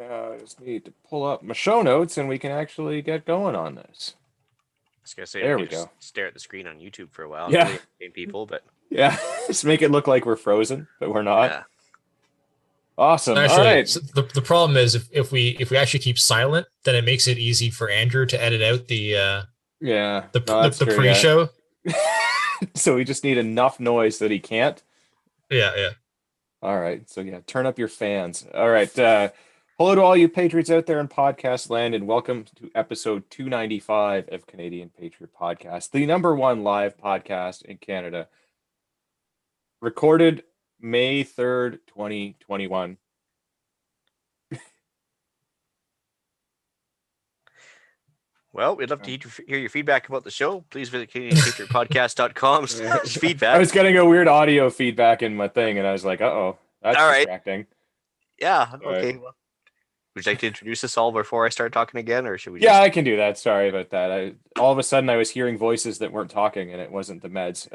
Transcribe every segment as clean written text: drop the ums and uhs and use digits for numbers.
I just need to pull up my show notes and we can actually get going on this. I was gonna say There I we could just go. stare at the screen on YouTube for a while. Yeah. Really entertain people, but Yeah. Just make it look like we're frozen, but we're not. yeah. Awesome. All Actually, right. so the problem is if we actually keep silent, then it makes it easy for Andrew to edit out Yeah. the No, the, that's the true. Yeah. pre-show. So we just need enough noise that he can't. Yeah. All right. So yeah, turn up your fans. All right. Hello to all you Patriots out there in podcast land, and welcome to episode 295 of Canadian Patriot Podcast, the number one live podcast in Canada. Recorded May 3rd, 2021. Well, we'd love to hear your feedback about the show. Please visit CanadianPatriotPodcast.com/feedback. I was getting a weird audio feedback in my thing, and I was like, "Uh-oh, that's All right. distracting." Yeah. All Okay. right. Well, would you like to introduce us all before I start talking again, or should we? Yeah, Just... I can do that. Sorry about that. All of a sudden I was hearing voices that weren't talking, and it wasn't the meds.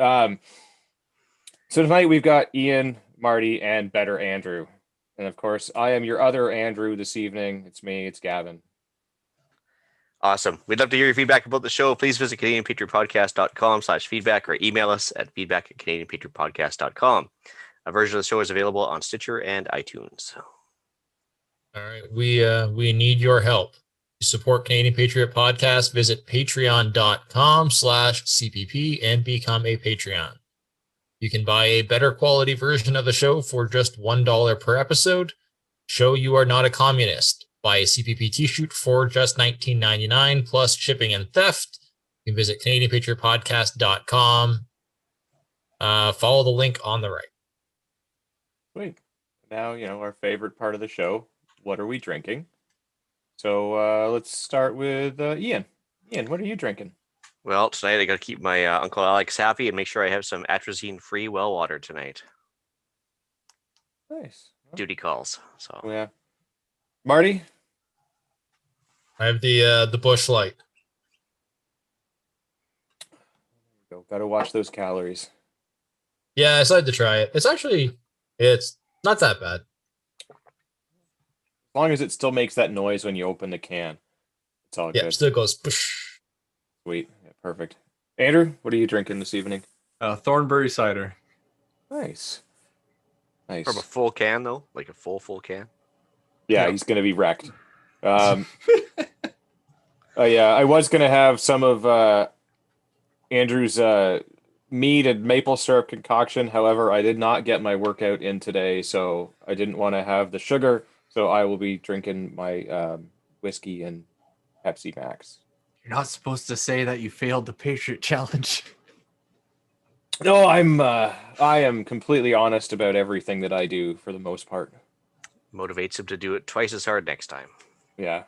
So tonight we've got Ian, Marty, and Better Andrew, and of course I am your other Andrew this evening. It's me. It's Gavin. Awesome. We'd love to hear your feedback about the show. Please visit CanadianPatriotPodcast.com/feedback or email us at feedback@CanadianPatriotPodcast.com. A version of the show is available on Stitcher and iTunes. All right. We need your help. To support Canadian Patriot Podcast, visit patreon.com/CPP and become a Patreon. You can buy a better quality version of the show for just $1 per episode. Show you are not a communist. Buy a CPP t-shirt for just $19.99 plus shipping and theft. You can visit CanadianPatriotPodcast.com. Follow the link on the right. Sweet. Now, our favorite part of the show. What are we drinking? So let's start with Ian. Ian, what are you drinking? Well, tonight I got to keep my Uncle Alex happy and make sure I have some atrazine-free well water tonight. Nice. Duty calls. So Yeah. Marty? I have the Busch Light. Got to watch those calories. Yeah, I decided to try it. It's not that bad. As long as it still makes that noise when you open the can, it's all Yeah, good. it still goes push. Sweet. Yeah, perfect. Andrew, what are you drinking this evening? Thornbury cider. Nice. Nice. from a full can though, like a full can. Yeah, Yeah. he's going to be wrecked. Yeah, I was going to have some of Andrew's mead and maple syrup concoction. However, I did not get my workout in today, so I didn't want to have the sugar. So I will be drinking my whiskey and Pepsi Max. You're not supposed to say that you failed the Patriot Challenge. No, I am completely honest about everything that I do for the most part. Motivates him to do it twice as hard next time. Yeah.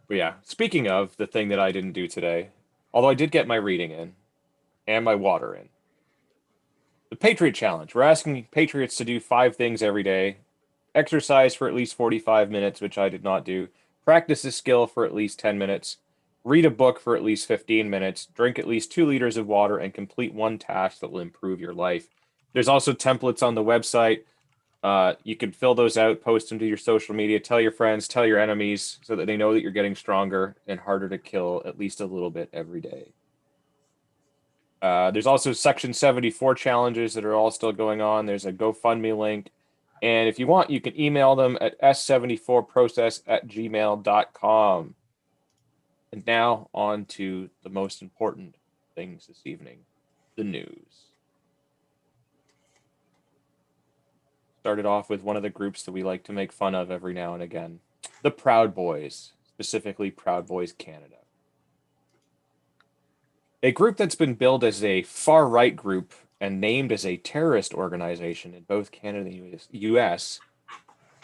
But yeah, speaking of the thing that I didn't do today, although I did get my reading in and my water in. The Patriot Challenge. We're asking Patriots to do 5 things every day. Exercise for at least 45 minutes, which I did not do. Practice a skill for at least 10 minutes. Read a book for at least 15 minutes. Drink at least 2 liters of water and complete one task that will improve your life. There's also templates on the website. You can fill those out, post them to your social media, tell your friends, tell your enemies, so that they know that you're getting stronger and harder to kill at least a little bit every day. There's also Section 74 challenges that are all still going on. There's a GoFundMe link. And if you want, you can email them at s74process@gmail.com. And now on to the most important things this evening, the news. Started off with one of the groups that we like to make fun of every now and again, the Proud Boys, specifically Proud Boys Canada. A group that's been billed as a far-right group and named as a terrorist organization in both Canada and US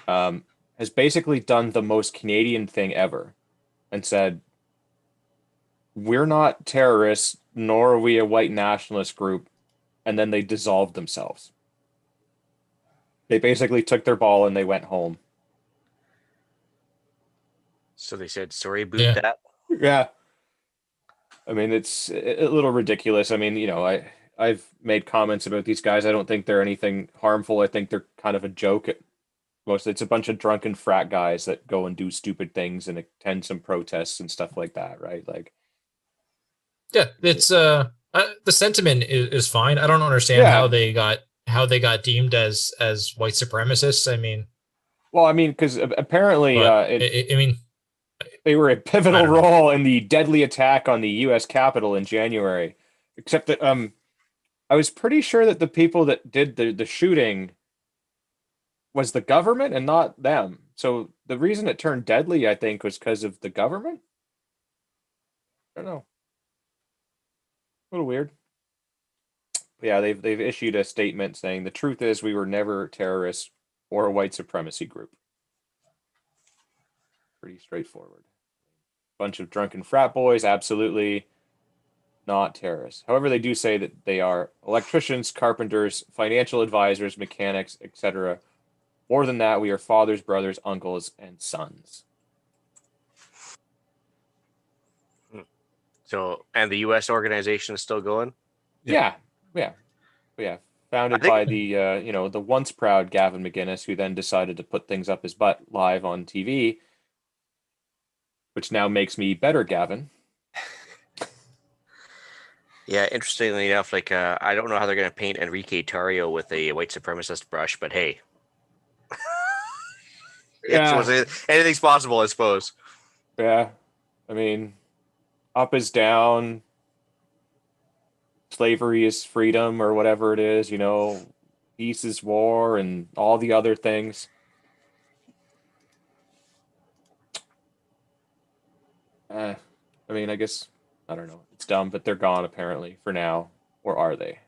has basically done the most Canadian thing ever and said, we're not terrorists, nor are we a white nationalist group, and then they dissolved themselves. They basically took their ball and they went home. So they said, sorry about Yeah. that. Yeah. I mean, it's a little ridiculous. I mean, I've made comments about these guys. I don't think they're anything harmful. I think they're kind of a joke. It's a bunch of drunken frat guys that go and do stupid things and attend some protests and stuff like that, right? Like, Yeah, it's the sentiment is fine. I don't understand yeah. how they got deemed as white supremacists. I mean, Well, I mean, because apparently, but I mean, they were a I pivotal don't know. role in the deadly attack on the U.S. Capitol in January. Except that, I was pretty sure that the people that did the shooting was the government and not them. So the reason it turned deadly, I think, was because of the government. I don't know. A little weird. But yeah, they've issued a statement saying the truth is we were never terrorists or a white supremacy group. Pretty straightforward. Bunch of drunken frat boys, absolutely not terrorists. However, they do say that they are electricians, carpenters, financial advisors, mechanics, etc. More than that, we are fathers, brothers, uncles, and sons. So, and the U.S. organization is still going. Yeah, yeah, yeah. I Founded think by the the once proud Gavin McGinnis, who then decided to put things up his butt live on TV, which now makes me better, Gavin. Yeah, interestingly enough, like I don't know how they're going to paint Enrique Tarrio with a white supremacist brush, but hey, Yeah, anything's possible, I suppose. yeah. I mean, up is down, slavery is freedom, or whatever it is. Peace is war, and all the other things. I mean, I guess I don't know. It's dumb, but they're gone apparently for now, or are they?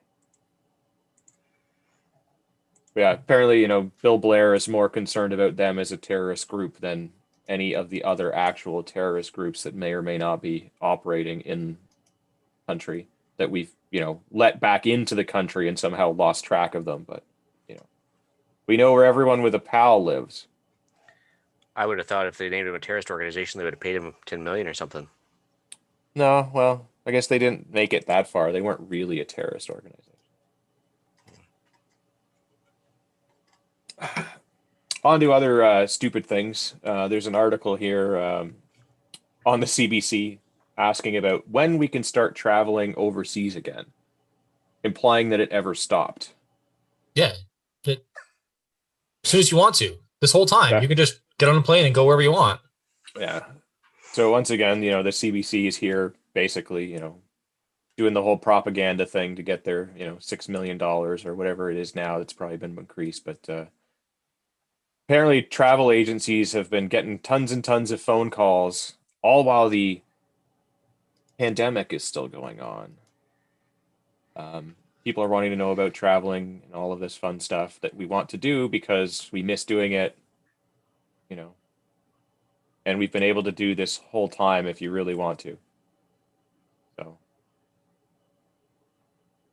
Yeah, apparently, Bill Blair is more concerned about them as a terrorist group than any of the other actual terrorist groups that may or may not be operating in country that we've, let back into the country and somehow lost track of them. But, you know, we know where everyone with a pal lives. I would have thought if they named him a terrorist organization, they would have paid him 10 million or something. No, well, I guess they didn't make it that far. They weren't really a terrorist organization. On to other stupid things. There's an article here on the CBC asking about when we can start traveling overseas again, implying that it ever stopped. Yeah, as soon as you want to, this whole time, Yeah. you can just get on a plane and go wherever you want. Yeah. So once again, the CBC is here basically, doing the whole propaganda thing to get their, $6 million or whatever it is now. That's probably been increased, but apparently travel agencies have been getting tons and tons of phone calls, all while the pandemic is still going on. People are wanting to know about traveling and all of this fun stuff that we want to do because we miss doing it, you know, and we've been able to do this whole time if you really want to. So,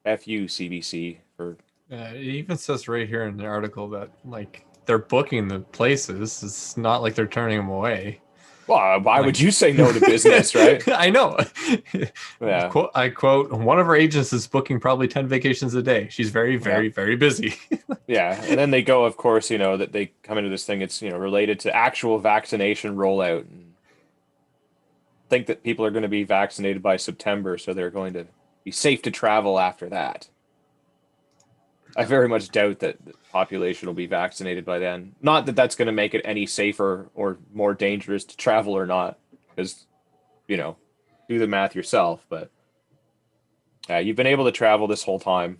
F you, CBC, for. It even says right here in the article that like they're booking the places. It's not like they're turning them away. Well, why would Like- you say no to business, right? I know. Yeah. I quote, one of our agents is booking probably 10 vacations a day. She's very, very, very busy. Yeah, and then they go, of course, that they come into this thing. It's related to actual vaccination rollout, and think that people are going to be vaccinated by September, so they're going to be safe to travel after that. I very much doubt that the population will be vaccinated by then. Not that that's going to make it any safer or more dangerous to travel or not, because, do the math yourself. But you've been able to travel this whole time.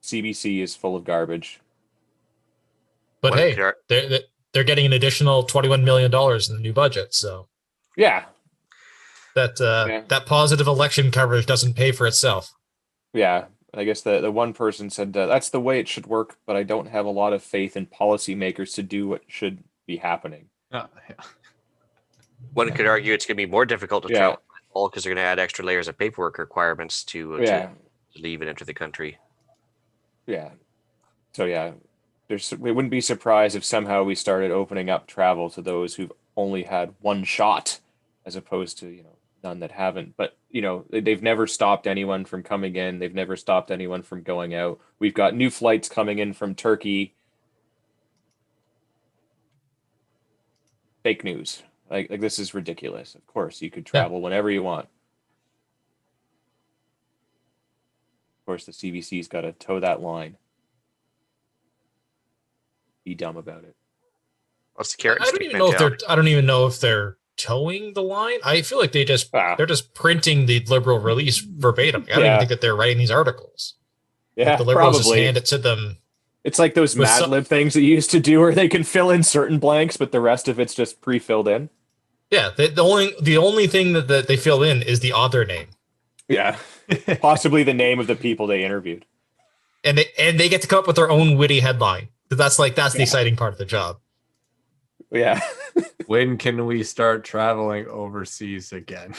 CBC is full of garbage. But One hey, could ar- they're getting an additional $21 million in the new budget. So Yeah, that positive election coverage doesn't pay for itself. yeah. I guess the one person said that's the way it should work, but I don't have a lot of faith in policymakers to do what should be happening. Yeah. One could argue it's going to be more difficult to Yeah. travel all because they're going to add extra layers of paperwork requirements to leave and enter the country. Yeah. So yeah, we wouldn't be surprised if somehow we started opening up travel to those who've only had one shot, as opposed to none that haven't. But they've never stopped anyone from coming in. They've never stopped anyone from going out. We've got new flights coming in from Turkey. Fake news. Like this is ridiculous. Of course, you could travel whenever you want. Of course, the CBC's got to toe that line. Be dumb about it. What's the carrot and I don't stick even know if mentality? I don't even know if they're towing the line. I feel like they're just printing the Liberal release verbatim. I don't even think that they're writing these articles. Yeah, like the Liberals probably. just hand it to them. It's like those Mad Lib things that you used to do where they can fill in certain blanks, but the rest of it's just pre-filled in. Yeah, the only thing that they fill in is the author name. Yeah, possibly the name of the people they interviewed. And they get to come up with their own witty headline. That's the exciting part of the job. Yeah. When can we start traveling overseas again?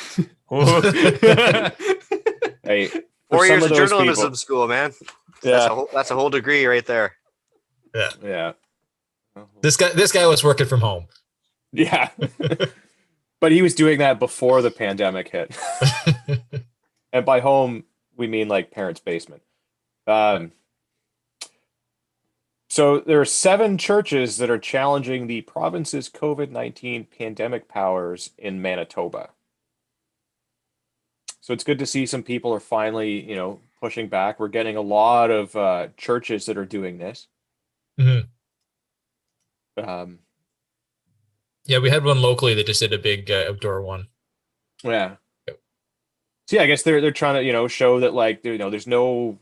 Hey, 4 years of journalism school, man. Yeah, that's a whole degree right there. Yeah. This guy was working from home. Yeah. But he was doing that before the pandemic hit. And by home, we mean like parents' basement. So there are 7 churches that are challenging the province's COVID-19 pandemic powers in Manitoba. So it's good to see some people are finally, pushing back. We're getting a lot of churches that are doing this. Mm-hmm. Yeah, we had one locally that just did a big outdoor one. Yeah. So yeah, I guess they're trying to, show that like, there's no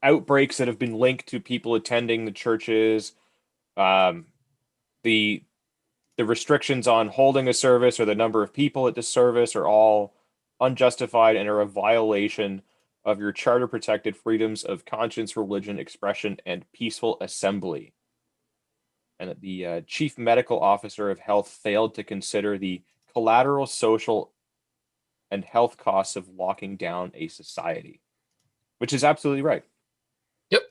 outbreaks that have been linked to people attending the churches. The restrictions on holding a service or the number of people at the service are all unjustified and are a violation of your charter protected freedoms of conscience, religion, expression, and peaceful assembly. And that the chief medical officer of health failed to consider the collateral social and health costs of locking down a society, which is absolutely right. Yep.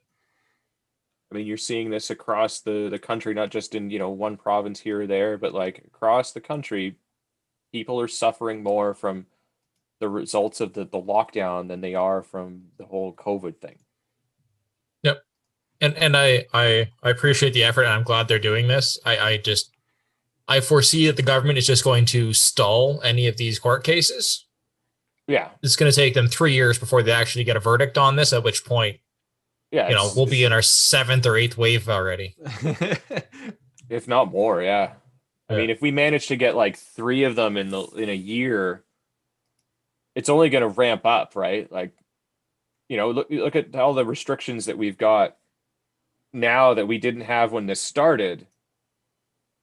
I mean, you're seeing this across the country, not just in, one province here or there, but like across the country, people are suffering more from the results of the lockdown than they are from the whole COVID thing. Yep. And I appreciate the effort, and I'm glad they're doing this. I foresee that the government is just going to stall any of these court cases. Yeah. It's going to take them 3 years before they actually get a verdict on this, at which point, we'll be in our 7th or 8th wave already. If not more, yeah. I mean, if we manage to get like 3 of them in a year, it's only going to ramp up, right? Like, look at all the restrictions that we've got now that we didn't have when this started.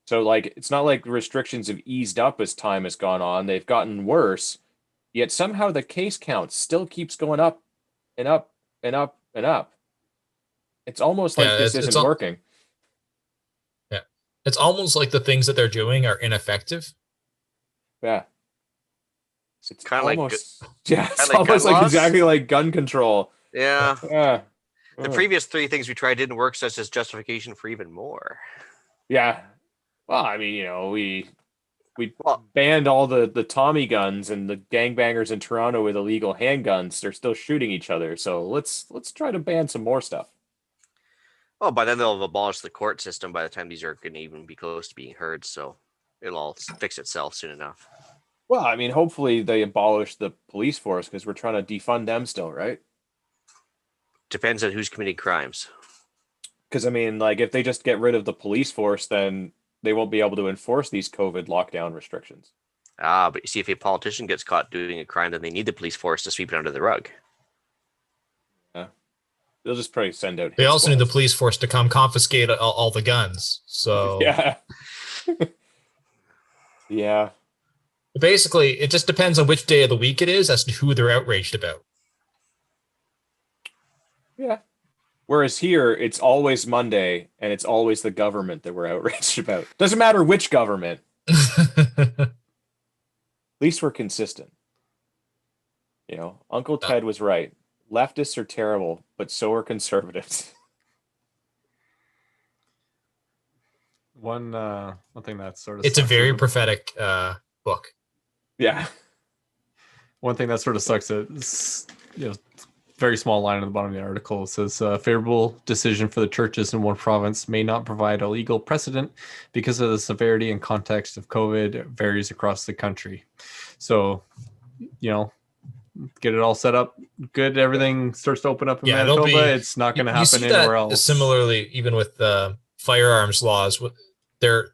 So like, it's not like restrictions have eased up as time has gone on. They've gotten worse, yet somehow the case count still keeps going up and up and up and up. It's almost like this isn't working. Yeah. It's almost like the things that they're doing are ineffective. Yeah. It's kind of almost, it's almost like exactly like gun control. Yeah. Yeah. The previous 3 things we tried didn't work, such as justification for even more. Yeah. Well, I mean, we banned all the Tommy guns, and the gangbangers in Toronto with illegal handguns, they're still shooting each other. So let's try to ban some more stuff. Oh, by then they'll have abolished the court system by the time these are going to even be close to being heard. So it'll all fix itself soon enough. Well, I mean, hopefully they abolish the police force because we're trying to defund them still, right? Depends on who's committing crimes. Because, I mean, like, if they just get rid of the police force, then they won't be able to enforce these COVID lockdown restrictions. But you see, if a politician gets caught doing a crime, then they need the police force to sweep it under the rug. Yeah. They'll just probably send out. They also need the police force to come confiscate all the guns. So yeah. Yeah. Basically, it just depends on which day of the week it is as to who they're outraged about. Yeah. Whereas here, it's always Monday, and it's always the government that we're outraged about. Doesn't matter which government. At least we're consistent. Uncle Ted was right. Leftists are terrible, but so are conservatives. One thing that's sort of it's a very prophetic book. Yeah. One thing that sort of sucks is, very small line at the bottom of the article. It says, favorable decision for the churches in one province may not provide a legal precedent because of the severity and context of COVID varies across the country. So, get it all set up good. Everything starts to open up in Yeah, there'll Manitoba. be. It's not going to You happen see anywhere that else. similarly, even with firearms laws. They're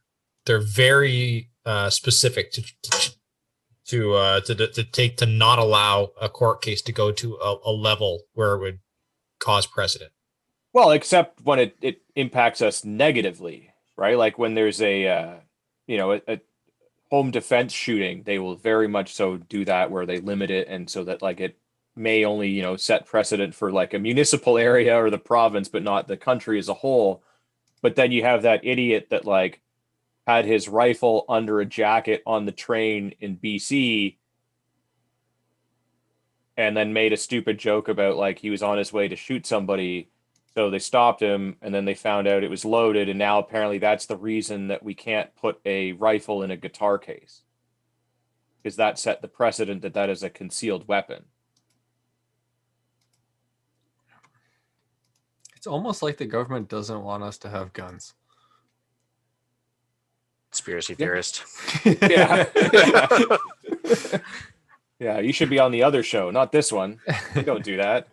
very specific to not allow a court case to go to a level where it would cause precedent. Well, except when it impacts us negatively, right? Like when there's a home defense shooting, they will very much so do that where they limit it, and so that like it may only set precedent for like a municipal area or the province, but not the country as a whole. But then you have that idiot that like had his rifle under a jacket on the train in BC and then made a stupid joke about like he was on his way to shoot somebody. So they stopped him and then they found out it was loaded. And now apparently that's the reason that we can't put a rifle in a guitar case, because that set the precedent that that is a concealed weapon. It's almost like the government doesn't want us to have guns. Conspiracy theorist. Yeah. Yeah. Yeah, you should be on the other show, not this one. You don't do that.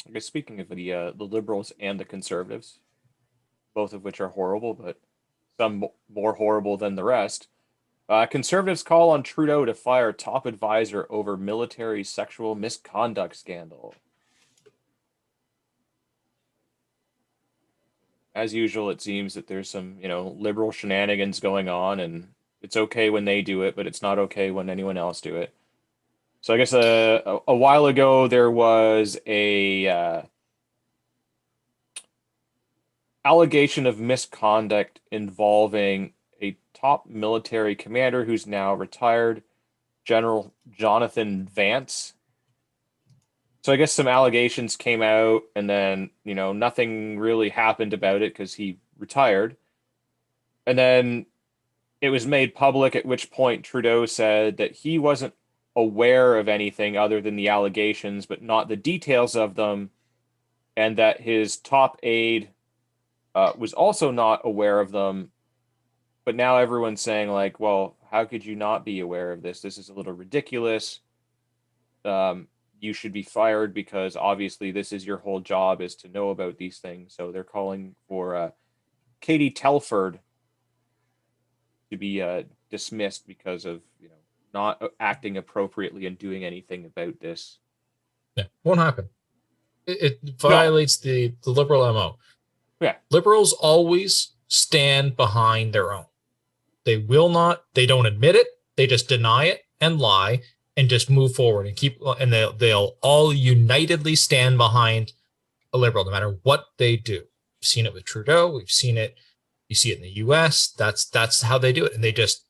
I guess speaking of the liberals and the conservatives, both of which are horrible, but some more horrible than the rest. Conservatives call on Trudeau to fire top advisor over military sexual misconduct scandal. As usual, it seems that there's some, liberal shenanigans going on, and it's okay when they do it, but it's not okay when anyone else do it. So I guess a while ago there was a allegation of misconduct involving a top military commander who's now retired, General Jonathan Vance. So I guess some allegations came out, and then nothing really happened about it because he retired, and then it was made public. At which point Trudeau said that he wasn't aware of anything other than the allegations, but not the details of them, and that his top aide was also not aware of them. But now everyone's saying like, well, how could you not be aware of this? This is a little ridiculous. You should be fired because obviously this is your whole job, is to know about these things. So they're calling for Katie Telford to be dismissed because of not acting appropriately and doing anything about this. Yeah, won't happen. It violates the liberal MO. Yeah. Liberals always stand behind their own. They will not, they don't admit it, they just deny it and lie and just move forward and they'll all unitedly stand behind a liberal no matter what they do. We've seen it with Trudeau, we've seen it, you see it in the US. That's how they do it. And they just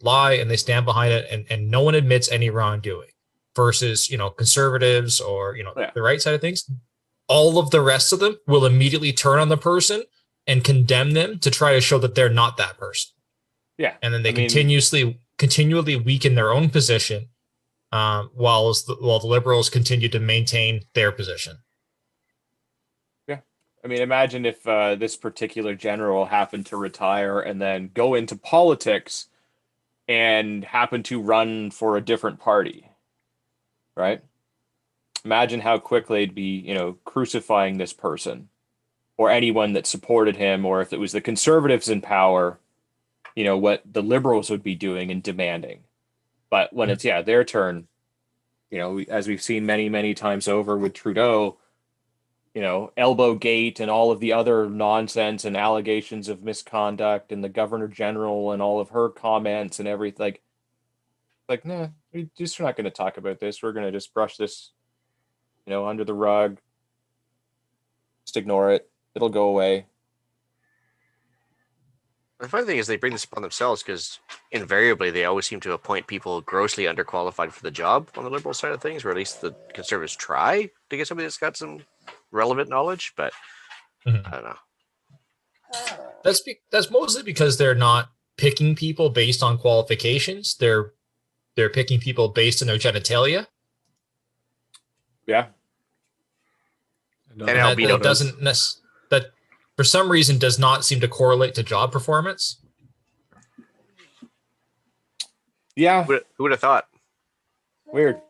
lie and they stand behind it, and no one admits any wrongdoing. Versus, conservatives or the right side of things, all of the rest of them will immediately turn on the person and condemn them to try to show that they're not that person. Yeah. And then they continually weaken their own position, while the liberals continue to maintain their position. Yeah. I mean, imagine if this particular general happened to retire and then go into politics and happen to run for a different party, right? Imagine how quickly they'd be, crucifying this person or anyone that supported him, or if it was the conservatives in power, what the liberals would be doing and demanding. But when it's their turn, as we've seen many, many times over with Trudeau, elbow gate and all of the other nonsense and allegations of misconduct and the governor general and all of her comments and everything, like, nah, we're just not going to talk about this. We're going to just brush this, under the rug. Just ignore it. It'll go away. The funny thing is they bring this upon themselves because invariably they always seem to appoint people grossly underqualified for the job on the liberal side of things, or at least the conservatives try to get somebody that's got some relevant knowledge, but I don't know. That's mostly because they're not picking people based on qualifications. They're picking people based on their genitalia. Yeah. And And albedo. that doesn't that for some reason does not seem to correlate to job performance. Yeah. Who would have thought? Weird.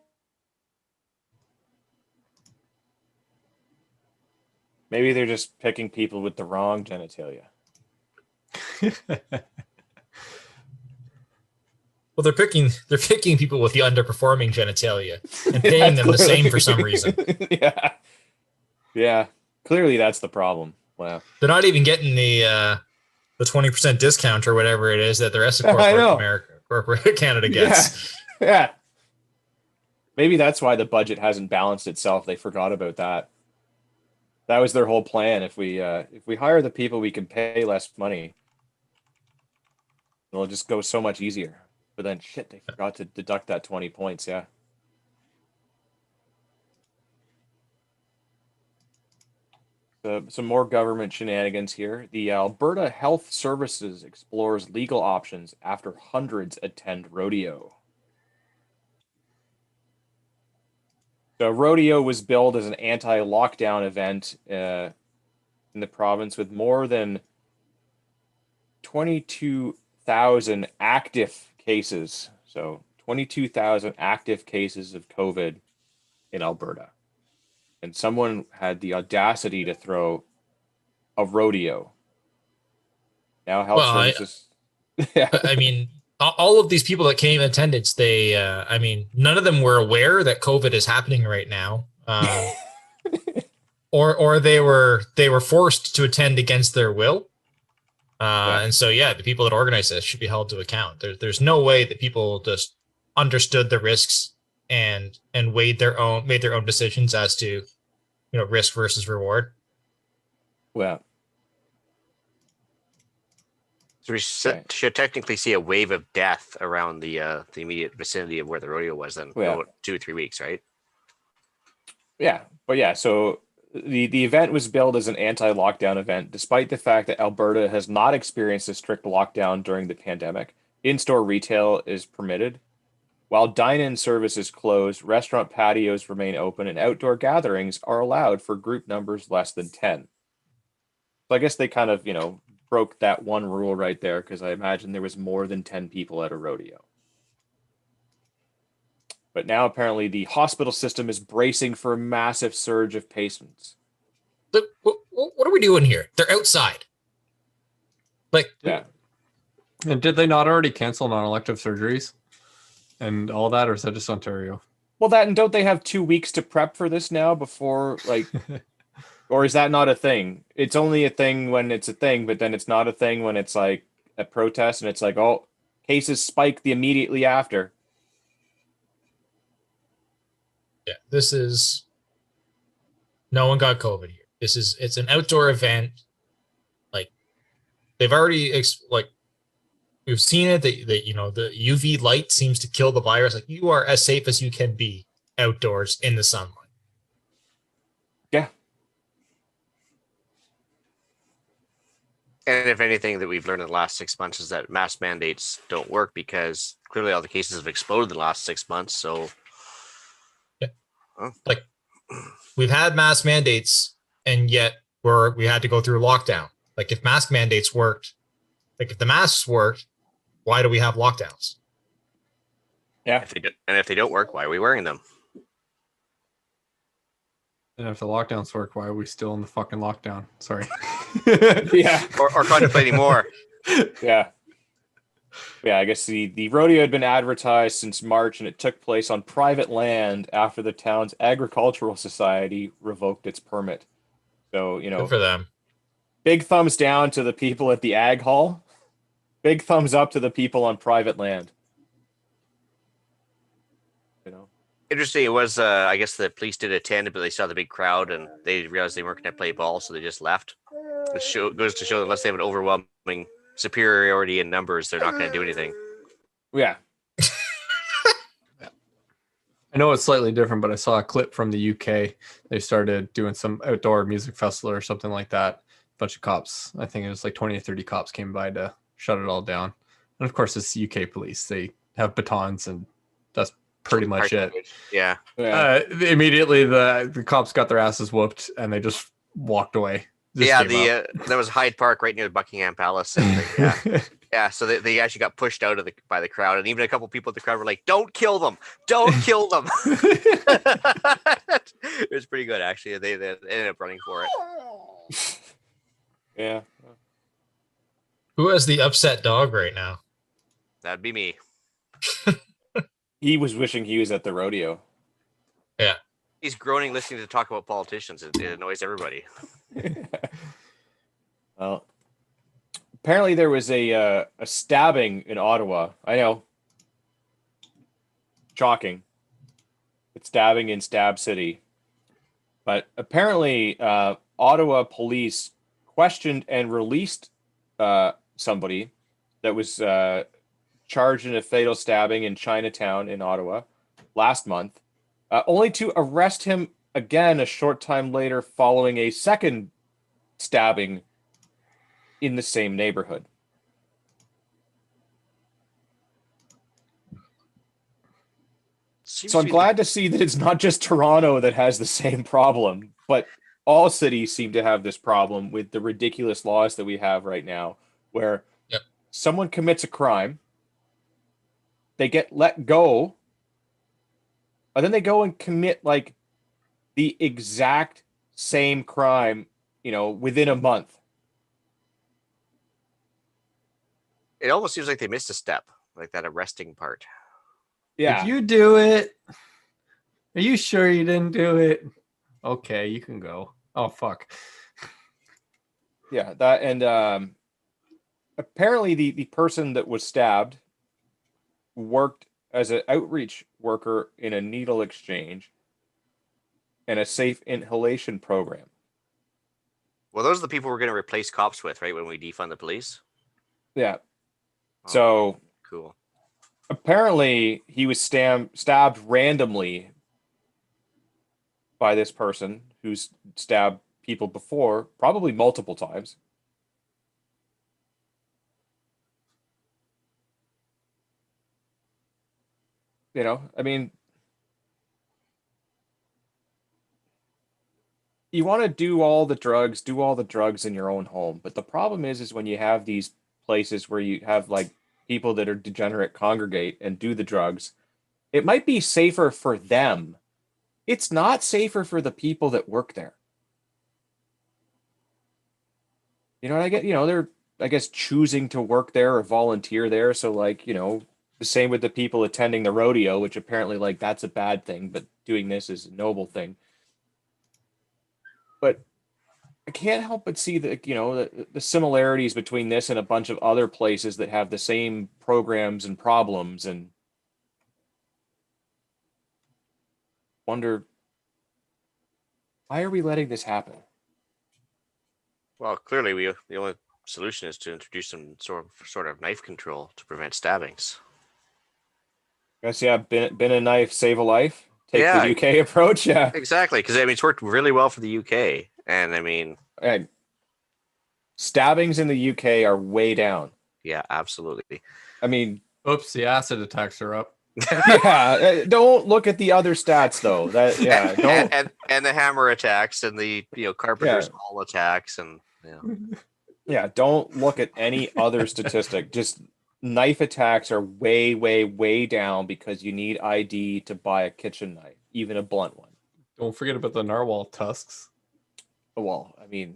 Maybe they're just picking people with the wrong genitalia. Well, they're picking people with the underperforming genitalia and paying them the same for some reason. Yeah. Yeah. Clearly that's the problem. Wow. They're not even getting the 20% discount or whatever it is that the rest of corporate Canada gets. Yeah. Yeah. Maybe that's why the budget hasn't balanced itself. They forgot about that. That was their whole plan. If we hire the people, we can pay less money. It'll just go so much easier. But then, shit, they forgot to deduct that 20 points. Yeah. Some more government shenanigans here. The Alberta Health Services explores legal options after hundreds attend rodeo. So rodeo was billed as an anti-lockdown event in the province with more than 22,000 active cases. So 22,000 active cases of COVID in Alberta. And someone had the audacity to throw a rodeo. Now health services. Yeah. I mean, all of these people that came in attendance, they, I mean, none of them were aware that COVID is happening right now. Or they were forced to attend against their will. And so, yeah, the people that organized this should be held to account. There's no way that people just understood the risks and made their own decisions as to, risk versus reward. Well, so we should technically see a wave of death around the immediate vicinity of where the rodeo was then, about 2 or 3 weeks, right? Yeah, but yeah, so the event was billed as an anti-lockdown event, despite the fact that Alberta has not experienced a strict lockdown during the pandemic. In-store retail is permitted. While dine-in service is closed, restaurant patios remain open, and outdoor gatherings are allowed for group numbers less than 10. So I guess they kind of, broke that one rule right there, because I imagine there was more than 10 people at a rodeo. But now apparently the hospital system is bracing for a massive surge of patients. Look, what are we doing here? They're outside. Yeah. And did they not already cancel non-elective surgeries and all that, or is that just Ontario? Well, that, and don't they have 2 weeks to prep for this now before, or is that not a thing? It's only a thing when it's a thing, but then it's not a thing when it's like a protest and it's like, oh, cases spike immediately after. Yeah, this is no one got COVID here. It's an outdoor event. They've already we've seen it that the UV light seems to kill the virus. Like, you are as safe as you can be outdoors in the sunlight. Yeah. And if anything that we've learned in the last 6 months is that mask mandates don't work, because clearly all the cases have exploded in the last 6 months. So we've had mask mandates, and yet we had to go through lockdown. Like, if mask mandates worked, if the masks worked, why do we have lockdowns? Yeah. If they don't work, why are we wearing them? And if the lockdowns work, why are we still in the fucking lockdown? Sorry. Yeah. Or contemplating more. Yeah. Yeah, I guess the rodeo had been advertised since March, and it took place on private land after the town's agricultural society revoked its permit. So, Good for them. Big thumbs down to the people at the ag hall. Big thumbs up to the people on private land. Interesting. It was, I guess the police did attend, but they saw the big crowd and they realized they weren't going to play ball, so they just left. It goes to show that unless they have an overwhelming superiority in numbers, they're not going to do anything. Yeah. I know it's slightly different, but I saw a clip from the UK. They started doing some outdoor music festival or something like that. A bunch of cops, I think it was like 20 or 30 cops came by to shut it all down. And of course, it's UK police. They have batons, and that's pretty much it. Yeah. Immediately, the cops got their asses whooped, and they just walked away. Just Yeah, gave up. there was Hyde Park right near the Buckingham Palace, and yeah. So they actually got pushed out of by the crowd, and even a couple people in the crowd were like, "Don't kill them! Don't kill them!" It was pretty good, actually. They ended up running for it. Yeah. Who has the upset dog right now? That'd be me. He was wishing he was at the rodeo. Yeah. He's groaning listening to talk about politicians. It annoys everybody. Well, apparently there was a stabbing in Ottawa. I know. Shocking. It's stabbing in Stab City. But apparently Ottawa police questioned and released somebody that was charged in a fatal stabbing in Chinatown in Ottawa last month, only to arrest him again a short time later following a second stabbing in the same neighborhood. So I'm glad to see that it's not just Toronto that has the same problem, but all cities seem to have this problem with the ridiculous laws that we have right now, where someone commits a crime, they get let go, and then they go and commit like the exact same crime, within a month. It almost seems like they missed a step, like that arresting part. Yeah. If you do it, are you sure you didn't do it? Okay, you can go. Oh, fuck. Yeah, that, and apparently the person that was stabbed worked as an outreach worker in a needle exchange and a safe inhalation program. Well, those are the people we're going to replace cops with, right? When we defund the police. Yeah. Oh, So cool. Apparently he was stabbed randomly by this person who's stabbed people before, probably multiple times. I mean, you want to do all the drugs in your own home. But the problem is when you have these places where you have like people that are degenerate congregate and do the drugs, it might be safer for them. It's not safer for the people that work there. I get, they're, I guess, choosing to work there or volunteer there. So like, the same with the people attending the rodeo, which apparently like that's a bad thing, but doing this is a noble thing. But I can't help but see the similarities between this and a bunch of other places that have the same programs and problems, and wonder, why are we letting this happen? Well, clearly the only solution is to introduce some sort of knife control to prevent stabbings. Guess been a knife, save a life. Take Yeah, the UK approach. Yeah, exactly. Because it's worked really well for the UK, and and stabbings in the UK are way down. Yeah, absolutely. Oops, the acid attacks are up. Yeah, don't look at the other stats though. Don't. And the hammer attacks and the carpenter's all attacks and Yeah, don't look at any other statistic. Just knife attacks are way, way, way down because you need ID to buy a kitchen knife, even a blunt one. Don't forget about the narwhal tusks. Well, you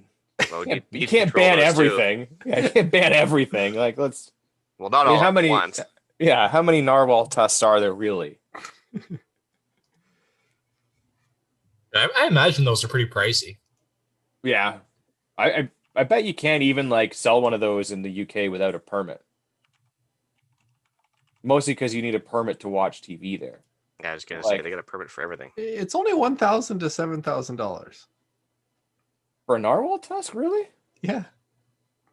you can't ban everything. Yeah, you can't ban everything. Like, let's. Well, not all how many? at once. Yeah, how many narwhal tusks are there really? I imagine those are pretty pricey. Yeah, I bet you can't even like sell one of those in the UK without a permit. Mostly because you need a permit to watch TV there. Yeah, I was gonna say they got a permit for everything. It's only $1,000 to $7,000 for a narwhal tusk, really? Yeah.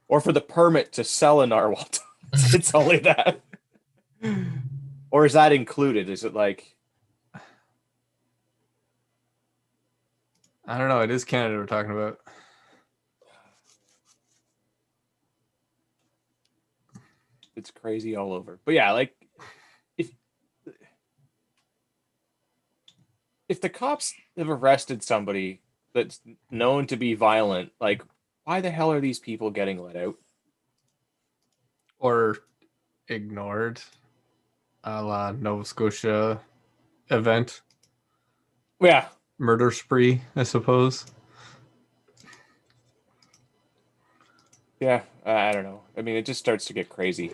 Or for the permit to sell a narwhal tusk, it's only that. Or is that included? Is it like? I don't know. It is Canada we're talking about. it's crazy all over. But yeah, like if the cops have arrested somebody that's known to be violent, like why the hell are these people getting let out? Or ignored, a la Nova Scotia event. Yeah, Murder spree, I suppose. yeah. I don't know. I mean, it just starts to get crazy.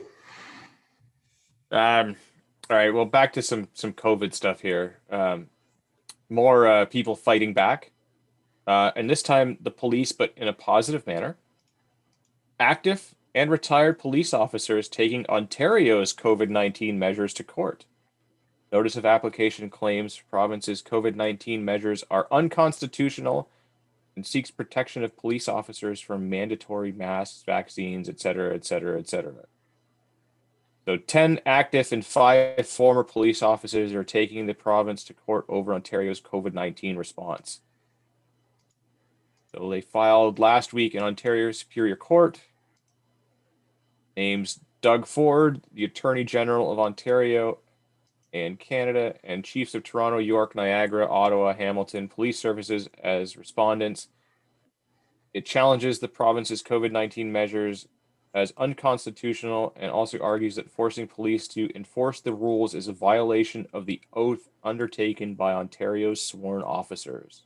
All right. Well, back to some COVID stuff here. More people fighting back, and this time the police, but in a positive manner. Active and retired police officers taking Ontario's COVID-19 measures to court. Notice of application claims province's COVID-19 measures are unconstitutional and seeks protection of police officers from mandatory masks, vaccines, etc., etc., etc. So 10 active and 5 former police officers are taking the province to court over Ontario's COVID-19 response. So they filed last week in Ontario Superior Court. Names Doug Ford, the Attorney General of Ontario and Canada, and chiefs of Toronto, York, Niagara, Ottawa, Hamilton Police Services as respondents. It challenges the province's COVID-19 measures as unconstitutional and also argues that forcing police to enforce the rules is a violation of the oath undertaken by Ontario's sworn officers.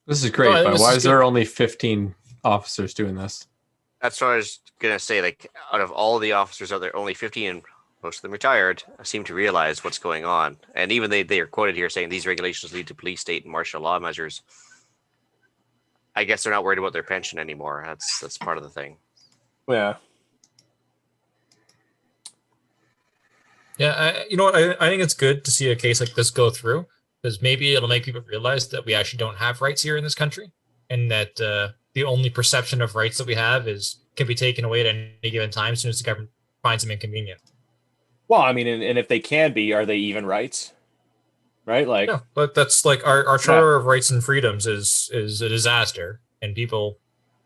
This is No, great, I think but this why is is good. there only 15 officers doing this? That's what I was gonna say. Like, out of all the officers out there, only 15, and most of them retired, seem to realize what's going on. And even they are quoted here saying these regulations lead to police, state, and martial law measures. I guess they're not worried about their pension anymore. That's part of the thing. Yeah. Yeah, you know what? I think it's good to see a case like this go through because maybe it'll make people realize that we actually don't have rights here in this country, and that the only perception of rights that we have can be taken away at any given time as soon as the government finds them inconvenient. Well, I mean, and if they can be, are they even rights? Right? Like, Yeah, but that's like our charter of rights and freedoms is a disaster, and people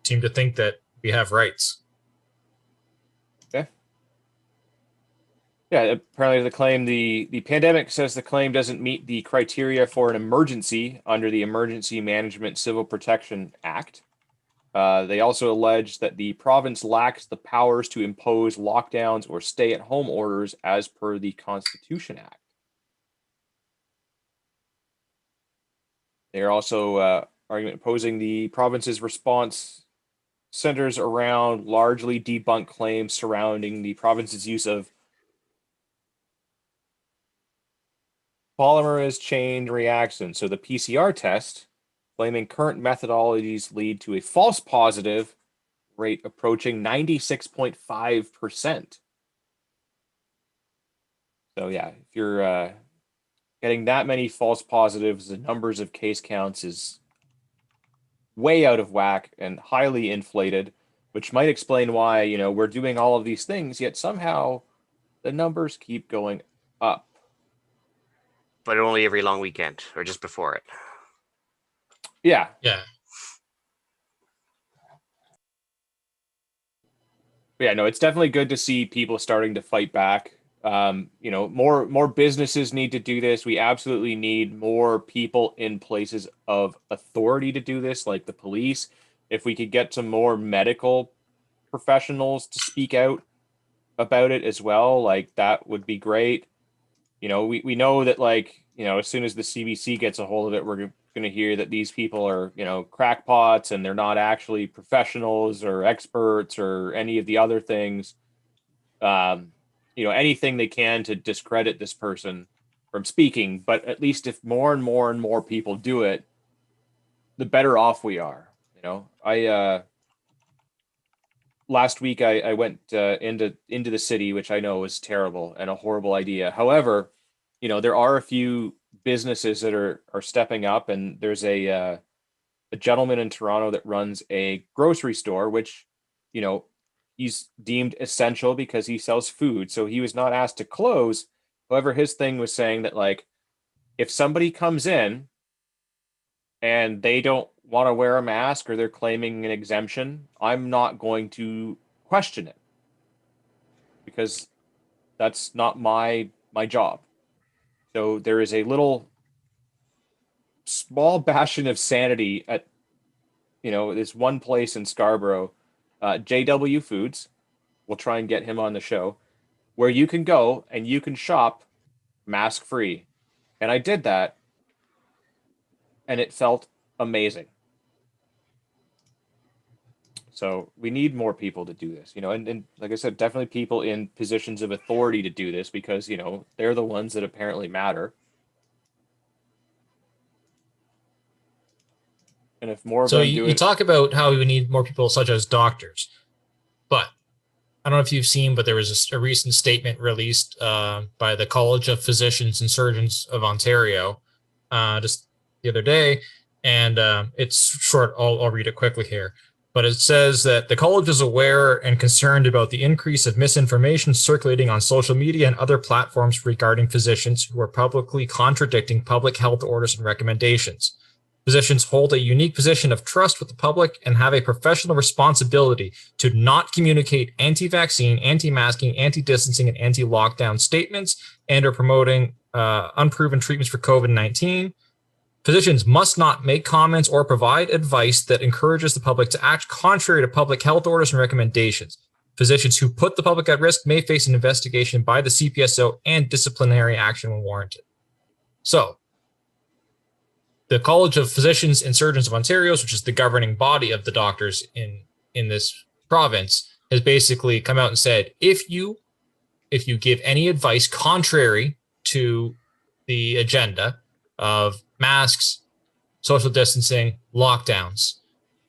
seem to think that we have rights. yeah, apparently the pandemic says the claim doesn't meet the criteria for an emergency under the Emergency Management Civil Protection Act. They also allege that the province lacks the powers to impose lockdowns or stay-at-home orders as per the Constitution Act. They are also opposing the province's response centers around largely debunked claims surrounding the province's use of polymerase chain reaction. So the PCR test, claiming current methodologies lead to a false positive rate approaching 96.5%. So yeah, if you're getting that many false positives, the numbers of case counts is way out of whack and highly inflated, which might explain why, we're doing all of these things, yet somehow the numbers keep going up. But only every long weekend or just before it. Yeah. Yeah, Yeah, no, it's definitely good to see people starting to fight back. More businesses need to do this. We absolutely need more people in places of authority to do this, like the police. If we could get some more medical professionals to speak out about it as well, like that would be great. We know that, like, as soon as the CBC gets a hold of it, we're going to hear that these people are, crackpots and they're not actually professionals or experts or any of the other things. Anything they can to discredit this person from speaking. But at least if more and more and more people do it, the better off we are. I last week I went into the city, which I know is terrible and a horrible idea. However, there are a few businesses that are stepping up, and there's a gentleman in Toronto that runs a grocery store, which he's deemed essential because he sells food. So he was not asked to close. However, his thing was saying that, like, if somebody comes in and they don't want to wear a mask or they're claiming an exemption, I'm not going to question it because that's not my job. So there is a little small bastion of sanity at this one place in Scarborough, JW Foods. We'll try and get him on the show where you can go and you can shop mask free. And I did that and it felt amazing. So we need more people to do this, and like I said, definitely people in positions of authority to do this because, they're the ones that apparently matter. And if more of So them do you it, talk about how we need more people such as doctors, but I don't know if you've seen, but there was a recent statement released by the College of Physicians and Surgeons of Ontario just the other day, and it's short. I'll read it quickly here. But it says that the college is aware and concerned about the increase of misinformation circulating on social media and other platforms regarding physicians who are publicly contradicting public health orders and recommendations. Physicians hold a unique position of trust with the public and have a professional responsibility to not communicate anti-vaccine, anti-masking, anti-distancing, and anti-lockdown statements and are promoting unproven treatments for COVID-19. Physicians must not make comments or provide advice that encourages the public to act contrary to public health orders and recommendations. Physicians who put the public at risk may face an investigation by the CPSO and disciplinary action when warranted. So, the College of Physicians and Surgeons of Ontario, which is the governing body of the doctors in this province, has basically come out and said, if you give any advice contrary to the agenda of masks, social distancing, lockdowns,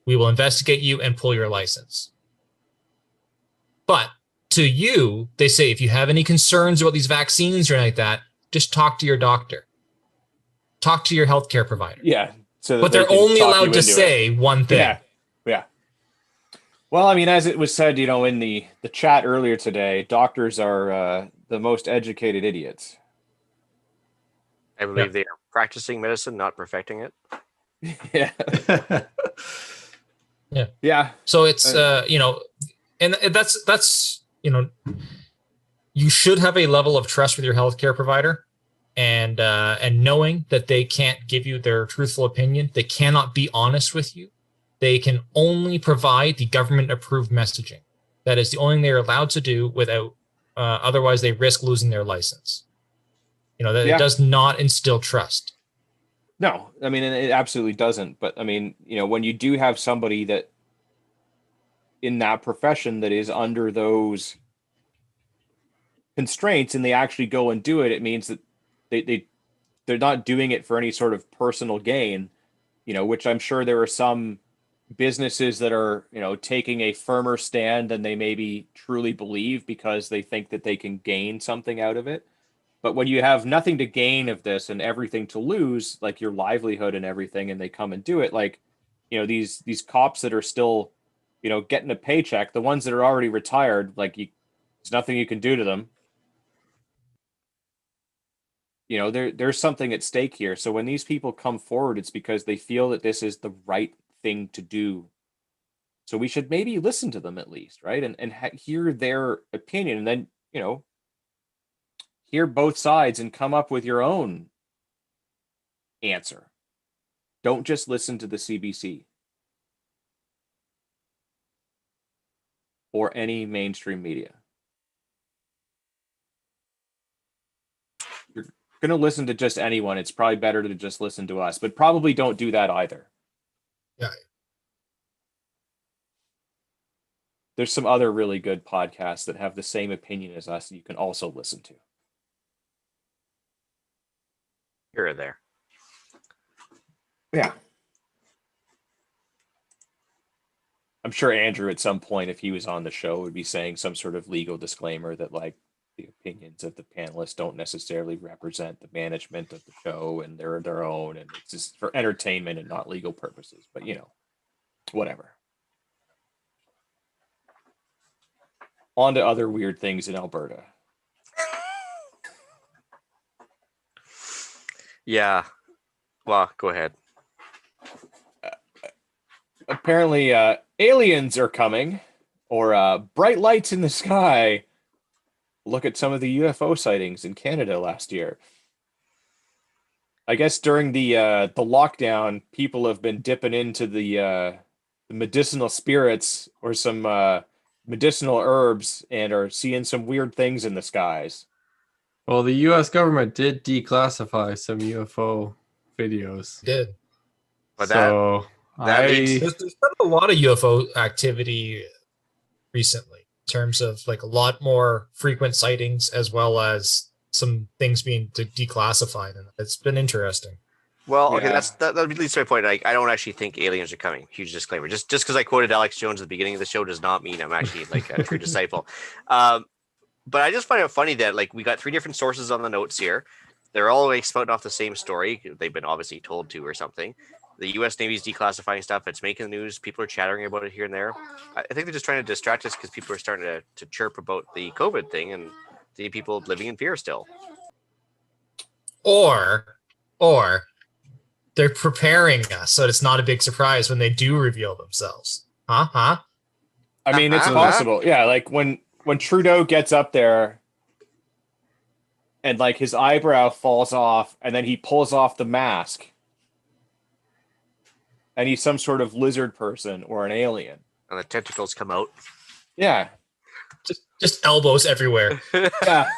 we will investigate you and pull your license. But to you, they say, if you have any concerns about these vaccines or anything like that, just talk to your doctor. Talk to your healthcare provider. yeah. So that But they they're can only talk you allowed to into it. say one thing. Yeah. Yeah. Well, I mean, as it was said, in the chat earlier today, doctors are the most educated idiots. I believe they are practicing medicine, not perfecting it. Yeah. Yeah. Yeah. So it's and that's you should have a level of trust with your healthcare provider, and knowing that they can't give you their truthful opinion, they cannot be honest with you. They can only provide the government approved messaging. That is the only thing they're allowed to do without otherwise they risk losing their license. It does not instill trust. No, I mean, it absolutely doesn't. But I mean, when you do have somebody that in that profession that is under those constraints and they actually go and do it, it means that they're not doing it for any sort of personal gain, which I'm sure there are some businesses that are, taking a firmer stand than they maybe truly believe because they think that they can gain something out of it. But when you have nothing to gain of this and everything to lose, like your livelihood and everything, and they come and do it, like, these cops that are still, getting a paycheck, the ones that are already retired, like there's nothing you can do to them. There's something at stake here. So when these people come forward, it's because they feel that this is the right thing to do. So we should maybe listen to them at least, right? And hear their opinion, and then, hear both sides and come up with your own answer. Don't just listen to the CBC or any mainstream media. You're going to listen to just anyone. It's probably better to just listen to us, but probably don't do that either. Yeah. There's some other really good podcasts that have the same opinion as us that you can also listen to. Here or there. Yeah. I'm sure Andrew at some point, if he was on the show, would be saying some sort of legal disclaimer that like the opinions of the panelists don't necessarily represent the management of the show and they're their own and it's just for entertainment and not legal purposes. But whatever. On to other weird things in Alberta. Yeah. Well, go ahead. apparently aliens are coming, or bright lights in the sky. Look at some of the UFO sightings in Canada last year. I guess during the lockdown, people have been dipping into the medicinal spirits or some medicinal herbs and are seeing some weird things in the skies. Well, the U.S. government did declassify some UFO videos. Did. But So that leads- There's been a lot of UFO activity recently in terms of like a lot more frequent sightings as well as some things being declassified, and it's been interesting. Well, okay, Yeah. that leads to my point. Like, I don't actually think aliens are coming. Huge disclaimer. Just because I quoted Alex Jones at the beginning of the show does not mean I'm actually like a true disciple. But I just find it funny that like we got 3 different sources on the notes here. They're all like spouting off the same story. They've been obviously told to or something. The U.S. Navy's declassifying stuff. It's making the news. People are chattering about it here and there. I think they're just trying to distract us because people are starting to chirp about the COVID thing and the people living in fear still. Or they're preparing us so it's not a big surprise when they do reveal themselves. Huh? I mean, it's Uh-huh. possible. Yeah, like when Trudeau gets up there and like his eyebrow falls off and then he pulls off the mask and he's some sort of lizard person or an alien. And the tentacles come out. Yeah. Just elbows everywhere. Yeah.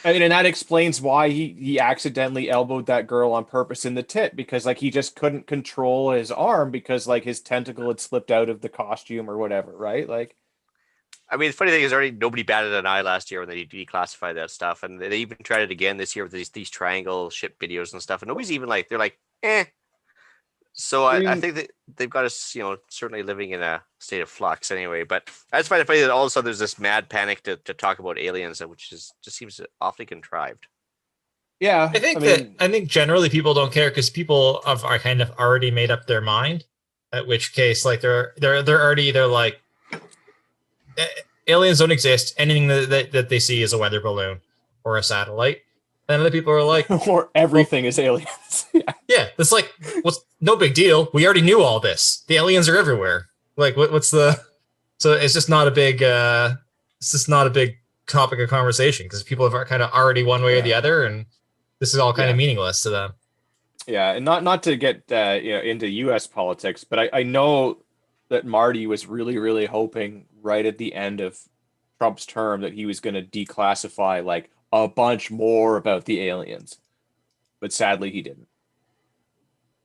I mean, and that explains why he accidentally elbowed that girl on purpose in the tit, because like he just couldn't control his arm because like his tentacle had slipped out of the costume or whatever, right? Like, I mean, the funny thing is, already nobody batted an eye last year when they declassified that stuff, and they even tried it again this year with these triangle ship videos and stuff, and nobody's even like, they're like, eh. So I mean- think that they've got us, certainly living in a state of flux anyway. But I just find it funny that all of a sudden there's this mad panic to talk about aliens, which just seems awfully contrived. yeah. I think generally people don't care because people are kind of already made up their mind. At which case, like they're like aliens don't exist. Anything that they see is a weather balloon or a satellite. And other people are like, or everything is aliens. Yeah. yeah, it's like, what's no big deal. We already knew all this. The aliens are everywhere. Like, what's the? So it's just not a big. It's just not a big topic of conversation because people have kind of already one way or the other, and this is all kind of meaningless to them. Yeah, and not to get into U.S. politics, but I know that Marty was really, really hoping right at the end of Trump's term that he was going to declassify like a bunch more about the aliens, but sadly he didn't.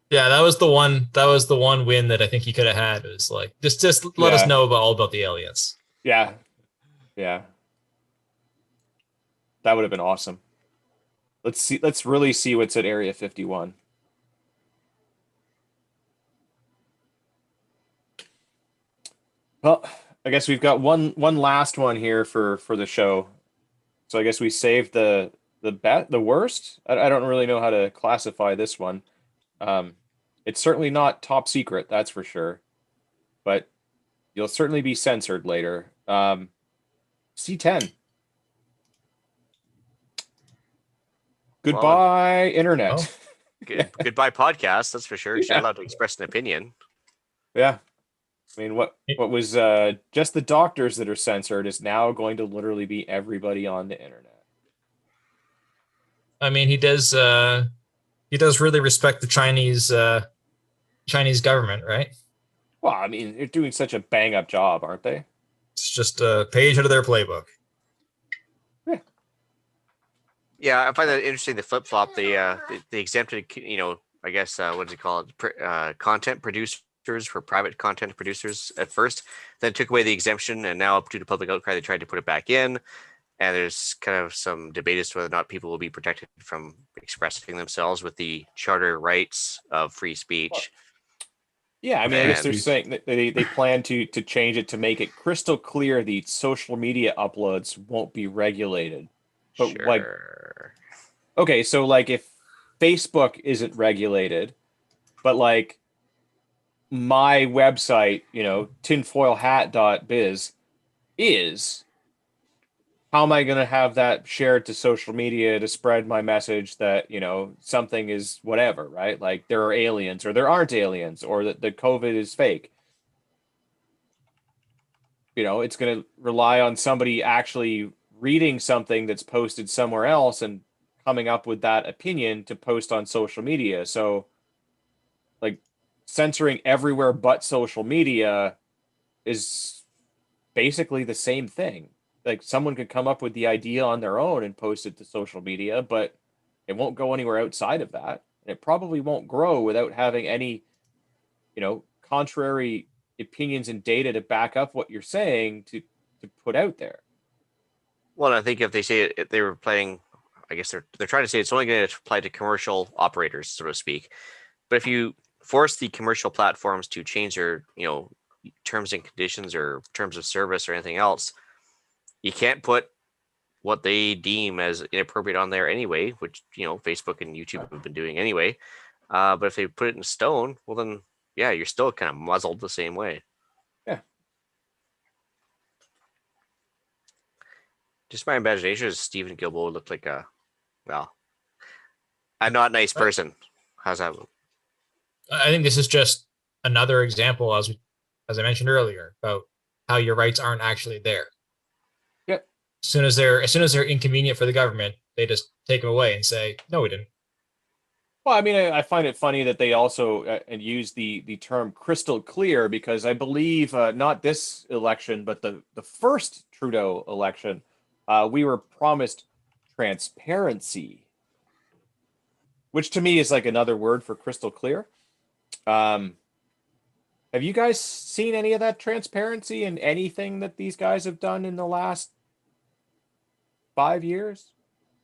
Yeah, that was the one. That was the one win that I think he could have had. It was like just let us know all about the aliens. Yeah, that would have been awesome. Let's really see what's at Area 51. Well, I guess we've got one last one here for the show. So I guess we saved the worst. I don't really know how to classify this one. It's certainly not top secret, that's for sure. But you'll certainly be censored later. C10. Goodbye, internet. Oh. Goodbye, podcast. That's for sure. You're allowed to express an opinion. Yeah. I mean, what was just the doctors that are censored is now going to literally be everybody on the internet. I mean, he does really respect the Chinese government, right? Well, I mean, they're doing such a bang up job, aren't they? It's just a page out of their playbook. Yeah, I find that interesting. The flip flop, they exempted, I guess what is it called? Content producers for private content producers at first, then took away the exemption, and now due to public outcry, they tried to put it back in. And there's kind of some debate as to whether or not people will be protected from expressing themselves with the charter rights of free speech. Yeah, I mean, I guess they're saying that they plan to change it to make it crystal clear the social media uploads won't be regulated. But Sure. Okay, so like if Facebook isn't regulated, but like my website, tinfoilhat.biz is, how am I going to have that shared to social media to spread my message that, something is whatever, right? Like there are aliens or there aren't aliens or that the COVID is fake. It's going to rely on somebody actually reading something that's posted somewhere else and coming up with that opinion to post on social media. So, like, censoring everywhere but social media is basically the same thing. Like, someone could come up with the idea on their own and post it to social media, but it won't go anywhere outside of that. And it probably won't grow without having any, contrary opinions and data to back up what you're saying to put out there. Well, I think if they say if they were playing, I guess they're trying to say it's only going to apply to commercial operators, so to speak. But if you force the commercial platforms to change their, terms and conditions or terms of service or anything else, you can't put what they deem as inappropriate on there anyway, which Facebook and YouTube have been doing anyway. But if they put it in stone, well then, yeah, you're still kind of muzzled the same way. Yeah. Just my imagination is Stephen Gilbo looked like a not nice person. How's that look? I think this is just another example, as I mentioned earlier, about how your rights aren't actually there. Yep. As soon as they're inconvenient for the government, they just take them away and say, "No, we didn't." Well, I mean, I find it funny that they also use the term crystal clear because I believe not this election, but the first Trudeau election, we were promised transparency, which to me is like another word for crystal clear. Have you guys seen any of that transparency in anything that these guys have done in the last 5 years?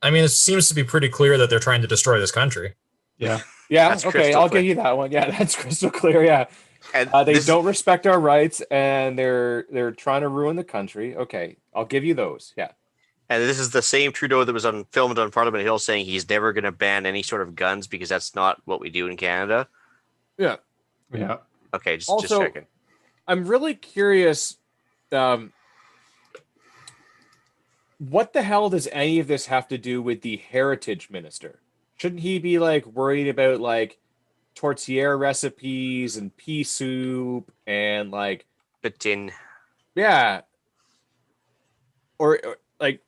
I mean, it seems to be pretty clear that they're trying to destroy this country. Yeah. Yeah. That's Okay. crystal I'll clear. give you that one. Yeah, that's crystal clear. Yeah. And They this- don't respect our rights, and they're trying to ruin the country. Okay, I'll give you those. Yeah. And this is the same Trudeau that was filmed on Parliament Hill saying he's never going to ban any sort of guns because that's not what we do in Canada. Yeah. Yeah. Okay, just Also, checking. I'm really curious. What the hell does any of this have to do with the heritage minister? Shouldn't he be like worried about like tortilla recipes and pea soup and like But in yeah, or like,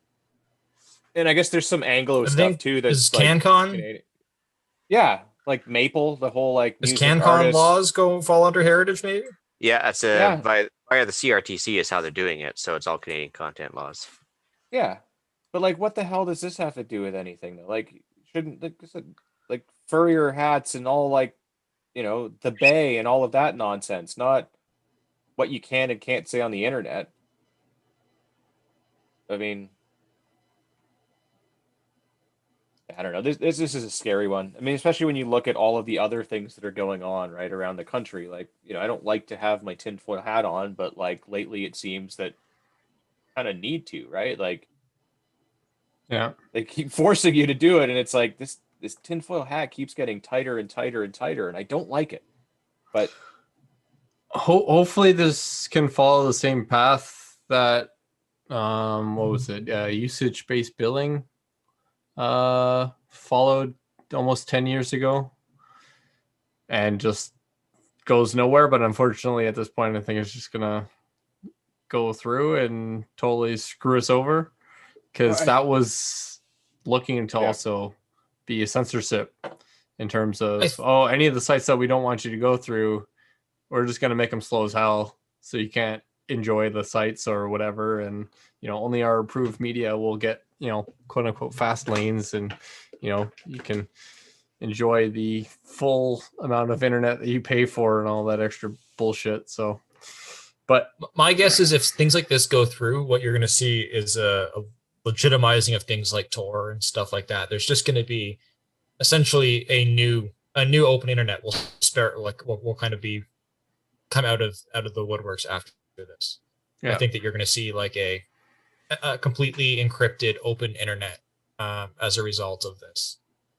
and I guess there's some Anglo I stuff think too is that's like CanCon Canadian. Yeah, like Maple, the whole like does music CanCon artists. laws fall under heritage? Maybe. yeah, that's Yeah. via the CRTC is how they're doing it. So it's all Canadian content laws. Yeah, but like, what the hell does this have to do with anything though? Like, shouldn't like furrier hats and all like, the Bay and all of that nonsense, not what you can and can't say on the internet. I mean, I don't know. This is a scary one. I mean, especially when you look at all of the other things that are going on right around the country. Like, I don't like to have my tinfoil hat on, but like lately it seems that kind of need to, right? Like Yeah. they keep forcing you to do it, and it's like this tinfoil hat keeps getting tighter and tighter and tighter, and I don't like it. But Hopefully this can follow the same path that what was it? Usage-based billing followed almost 10 years ago and just goes nowhere. But unfortunately, at this point, I think it's just gonna go through and totally screw us over because that was looking to also be a censorship in terms of any of the sites that we don't want you to go through, we're just going to make them slow as hell so you can't enjoy the sites or whatever. And, only our approved media will get, quote unquote fast lanes, and, you can enjoy the full amount of internet that you pay for and all that extra bullshit. So, but My guess is if things like this go through, what you're going to see is a legitimizing of things like Tor and stuff like that. There's just going to be essentially a new open internet will kind of come out of the woodworks after this. Yeah. I think that you're going to see like a completely encrypted open internet as a result of this.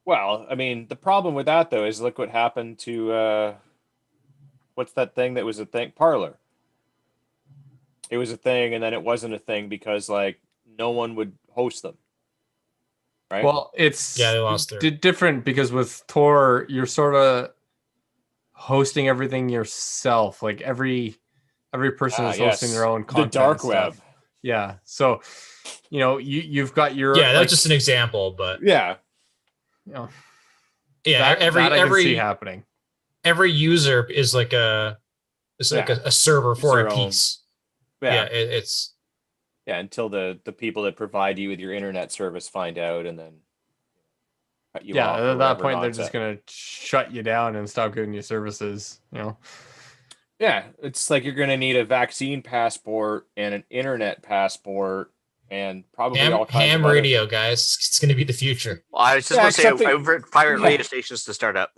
well, I mean, the problem with that though is look what happened to what's that thing that was a thing? Parlor. It was a thing, and then it wasn't a thing because like no one would host them. Right? Well, it's Yeah, they lost their- different because with Tor, you're sort of hosting everything yourself. Like every person is hosting their own the content. dark and web. stuff. Yeah. So, you've got your Yeah, that's like, just an example, but Yeah. you know, yeah, that I can see happening. every user is like a server for their a own- piece. Yeah. It's Yeah, until the people that provide you with your internet service find out and then cut you off. Yeah, or at that whatever point, they're nonsense. just going to shut you down and stop giving you services. Yeah, it's like you're going to need a vaccine passport and an internet passport and probably all kinds ham of other- radio, guys. It's going to be the future. Well, I was just Yeah, going to say, except that- I've heard pirate yeah. radio stations to start up.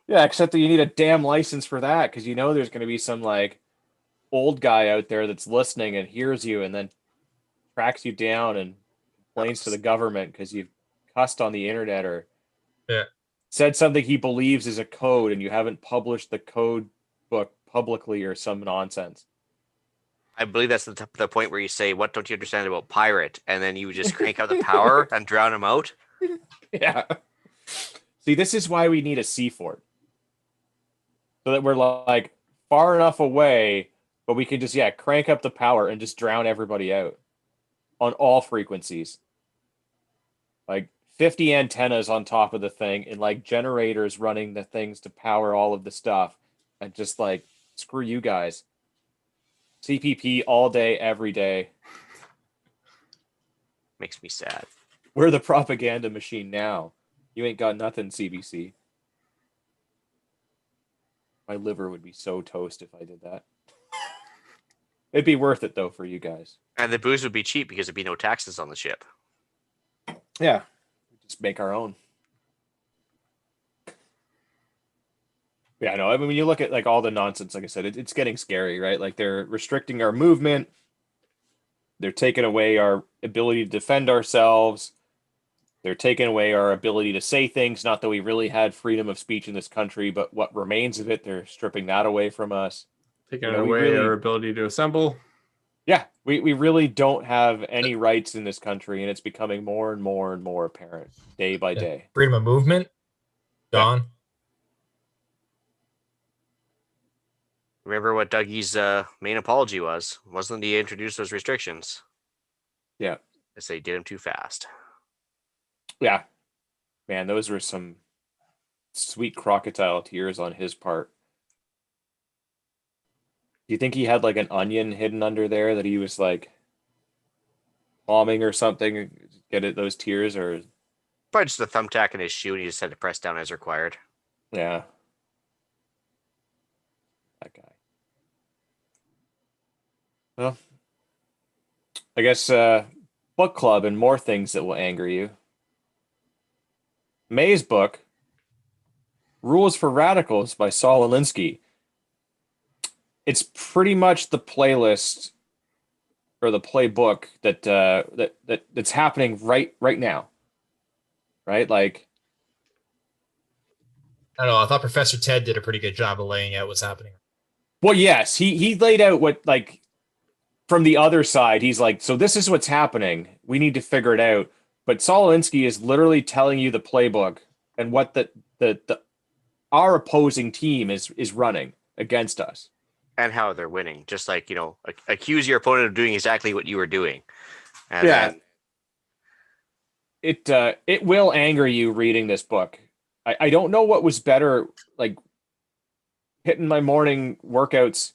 Yeah, except that you need a damn license for that because there's going to be some like old guy out there that's listening and hears you and then tracks you down and complains to the government because you've cussed on the internet or said something he believes is a code and you haven't published the code book publicly or some nonsense. I believe that's the point where you say, "What don't you understand about pirate?" And then you just crank out the power and drown them out. Yeah. See, this is why we need a sea fort. So that we're like far enough away, but we can just crank up the power and just drown everybody out on all frequencies. Like 50 antennas on top of the thing and like generators running the things to power all of the stuff and just like screw you guys. CPP all day, every day. Makes me sad. We're the propaganda machine now. You ain't got nothing, CBC. My liver would be so toast if I did that. It'd be worth it though for you guys. And the booze would be cheap because there'd be no taxes on the ship. Yeah. Just make our own. Yeah, no, I mean, when you look at like all the nonsense, like I said, it's getting scary, right? Like they're restricting our movement. They're taking away our ability to defend ourselves. They're taking away our ability to say things. Not that we really had freedom of speech in this country, but what remains of it, they're stripping that away from us. Taking away our ability to assemble. Yeah, we really don't have any rights in this country, and it's becoming more and more and more apparent day by day. Freedom of movement, gone. Remember what Dougie's main apology was? Wasn't he introduced those restrictions? Yeah. They say did him too fast. Yeah. Man, those were some sweet crocodile tears on his part. Do you think he had like an onion hidden under there that he was like bombing or something? Get it, those tears, or Probably just a thumbtack in his shoe and he just had to press down as required. yeah. That guy. Well, I guess book club and more things that will anger you. May's book, Rules for Radicals by Saul Alinsky. It's pretty much the playlist or the playbook that's happening right now. Right? Like, I don't know. I thought Professor Ted did a pretty good job of laying out what's happening. well, yes, he laid out what, like, from the other side, he's like, so this is what's happening. We need to figure it out. But Saul Alinsky is literally telling you the playbook and what our opposing team is running against us. And how they're winning. Just like, accuse your opponent of doing exactly what you were doing. And Yeah. then It will anger you reading this book. I don't know what was better, like hitting my morning workouts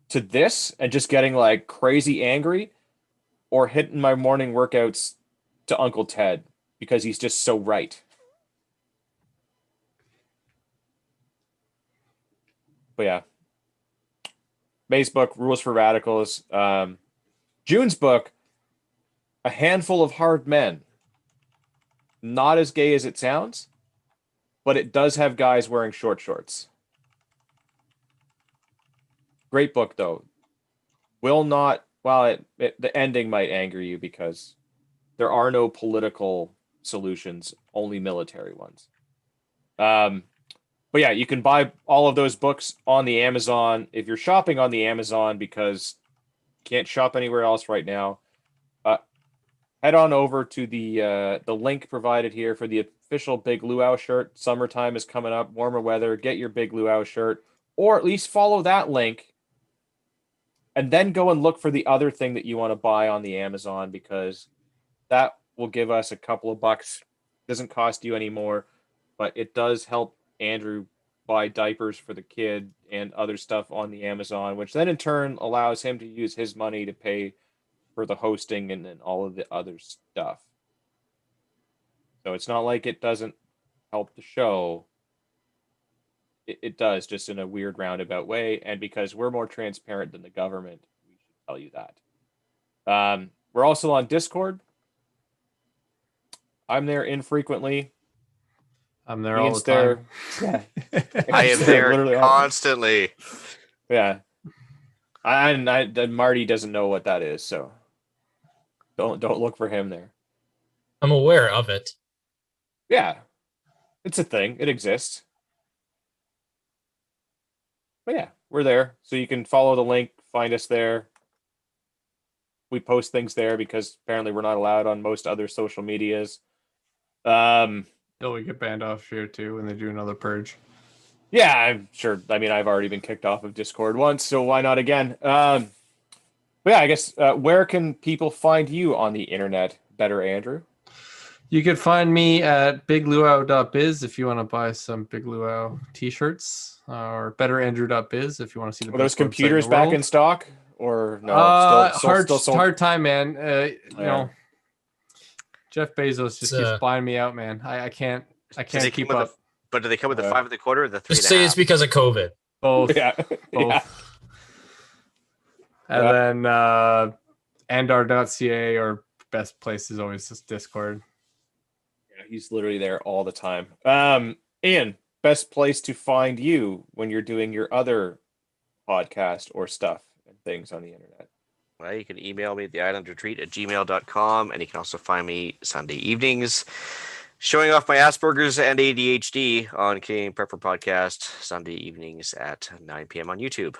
to this and just getting like crazy angry, or hitting my morning workouts to Uncle Ted because he's just so right. But yeah. May's book, Rules for Radicals. June's book, A Handful of Hard Men. Not as gay as it sounds, but it does have guys wearing short shorts. Great book, though. Will not, well, the ending might anger you because there are no political solutions, only military ones. But yeah, you can buy all of those books on the Amazon. If you're shopping on the Amazon because you can't shop anywhere else right now, head on over to the link provided here for the official Big Luau shirt. Summertime is coming up, warmer weather. Get your Big Luau shirt, or at least follow that link, and then go and look for the other thing that you want to buy on the Amazon, because that will give us a couple of bucks. Doesn't cost you any more, but it does help Andrew buy diapers for the kid and other stuff on the Amazon, which then in turn allows him to use his money to pay for the hosting and all of the other stuff. So it's not like it doesn't help the show. It does, just in a weird roundabout way. And because we're more transparent than the government, we should tell you that. We're also on Discord. I'm there infrequently. I'm there all Ian's the time. there. Yeah. I am there Literally constantly. Yeah. And Marty doesn't know what that is, so don't look for him there. I'm aware of it. Yeah. It's a thing. It exists. But yeah, we're there. So you can follow the link, find us there. We post things there because apparently we're not allowed on most other social medias. Till we get banned off here too when they do another purge. Yeah, I'm sure. I mean, I've already been kicked off of Discord once, so why not again? But yeah, I guess where can people find you on the internet, Better Andrew? You can find me at bigluau.biz if you want to buy some Big Luau t-shirts, or betterandrew.biz if you want to see the Are those best website in computers the back world. in stock, or no? Hard time, man. You know, Jeff Bezos just keeps buying me out, man. I can't keep up. But do they come with the 5 1/4 or the 3 Just say it's because of COVID. Both. Yeah. Both. Yeah. And then andar.ca, or best place is always just Discord. Yeah, he's literally there all the time. Ian, best place to find you when you're doing your other podcast or stuff and things on the internet. Well, you can email me at theislandretreat@gmail.com, and you can also find me Sunday evenings showing off my Asperger's and ADHD on Canadian Prepper Podcast, Sunday evenings at 9 p.m. on YouTube.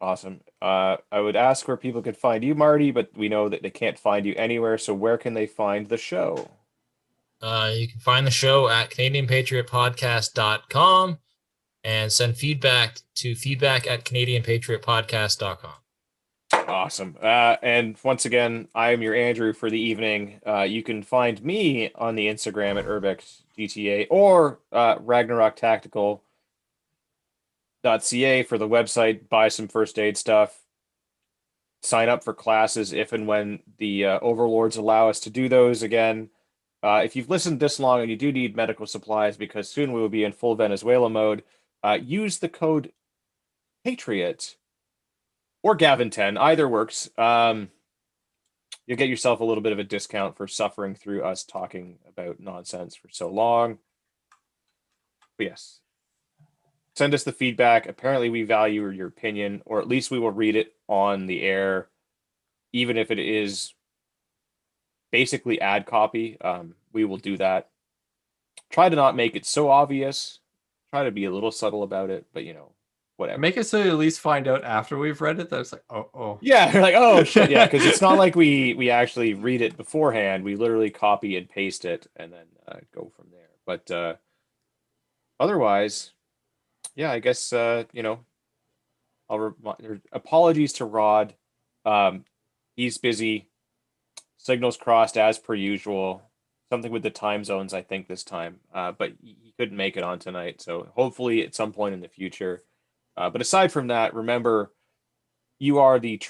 Awesome. I would ask where people could find you, Marty, but we know that they can't find you anywhere. So where can they find the show? You can find the show at CanadianPatriotPodcast.com and send feedback to feedback@CanadianPatriotPodcast.com. Awesome. And once again, I am your Andrew for the evening. You can find me on the Instagram at UrbexGTA or RagnarokTactical.ca for the website. Buy some first aid stuff. Sign up for classes if and when the overlords allow us to do those again. If you've listened this long and you do need medical supplies, because soon we will be in full Venezuela mode, use the code Patriot or Gavin10, either works. You'll get yourself a little bit of a discount for suffering through us talking about nonsense for so long. But yes, send us the feedback. Apparently we value your opinion, or at least we will read it on the air, even if it is basically ad copy. We will do that. Try to not make it so obvious. Try to be a little subtle about it, but you know, whatever. Make it so you at least find out after we've read it that it's like, oh. Yeah, you're like, oh shit, yeah, because it's not like we actually read it beforehand. We literally copy and paste it and then go from there. But otherwise, yeah, I guess you know, apologies to Rod. He's busy. Signals crossed as per usual. Something with the time zones, I think, this time. But he couldn't make it on tonight. So hopefully at some point in the future. But aside from that, remember, you are the